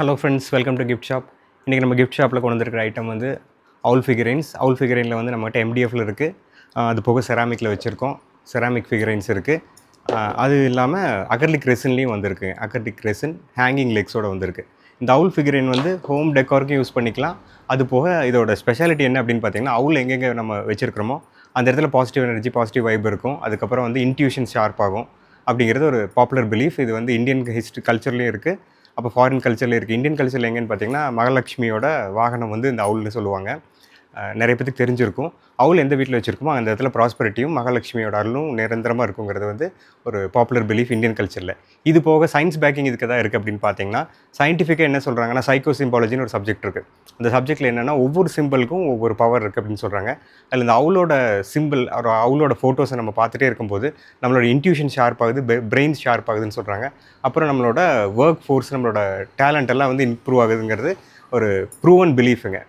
Hello friends, welcome to gift shop. இன்றைக்கி நம்ம gift ஷாப்பில் கொண்டு வந்திருக்கிற ஐட்டம் வந்து அவுல் ஃபிகரைன்ஸ். அவுல் ஃபிகரைனில் வந்து நம்மகிட்ட எம்டிஎஃப்ல இருக்குது. அது போக செராமிக்கில் வச்சுருக்கோம். செராமிக் ஃபிகரைன்ஸ் இருக்குது. அது இல்லாமல் அக்ரிலிக் ரெசின்லேயும் வந்திருக்கு. அக்ரிலிக் ரெசின் ஹேங்கிங் லெக்ஸோடு வந்திருக்கு. இந்த அவுல் ஃபிகரைன் வந்து ஹோம் டெக்காருக்கும் யூஸ் பண்ணிக்கலாம். அது போக இதோட ஸ்பெஷாலிட்டி என்ன அப்படின்னு பார்த்தீங்கன்னா, அவுல் எங்கெங்கே நம்ம வச்சுருக்கிறோமோ அந்த இடத்துல பாசிட்டிவ் எனர்ஜி, பாசிட்டிவ் வைப் இருக்கும். அதுக்கப்புறம் வந்து இன்ட்யூஷன் ஷார்ப் ஆகும் அப்படிங்கிறது ஒரு பாப்புலர் பிலீஃப். இது வந்து இந்தியன் கல்ச்சர்லேயும் இருக்குது. அப்போ ஃபாரின் கல்ச்சரில் இருக்குது. இந்தியன் கல்ச்சரில் எங்கேன்னு பார்த்தீங்கன்னா, மகாலட்சுமியோட வாகனம் வந்து இந்த அவுல்னு சொல்லுவாங்க. நிறைய பேருக்கு தெரிஞ்சிருக்கும். அவுல் எந்த வீட்டில் வச்சுருக்குமோ அந்த இடத்துல ப்ராஸ்பரிட்டியும் மகாலட்சுமியோட அருளும் நிரந்தரமாக இருக்குங்கிறது வந்து ஒரு பாப்புலர் பிலீஃப் இந்தியன் கல்ச்சரில். இது போக சயின்ஸ் பேக்கிங் இதுக்கு தான் இருக்குது அப்படின்னு பார்த்தீங்கன்னா, சயின்டிஃபிக்காக என்ன சொல்கிறாங்கன்னா, சைக்கோ சிம்பாலஜின்னு ஒரு சப்ஜெக்ட் இருக்குது. அந்த சப்ஜெக்ட்டில் என்னென்னா, ஒவ்வொரு சிம்பிளுக்கும் ஒவ்வொரு பவர் இருக்குது அப்படின்னு சொல்கிறாங்க. அதில் இந்த அவுலோட சிம்பிள், ஒரு அவுலோட ஃபோட்டோஸை நம்ம பார்த்துட்டே இருக்கும்போது நம்மளோட இன்ட்யூஷன் ஷார்ப் ஆகுது, பிரெயின் ஷார்ப் ஆகுதுன்னு சொல்கிறாங்க. அப்புறம் நம்மளோட ஒர்க் ஃபோர்ஸ், நம்மளோட டேலண்ட் எல்லாம் வந்து இம்ப்ரூவ் ஆகுதுங்கிறது ஒரு ப்ரூவன் பிலீஃபுங்க.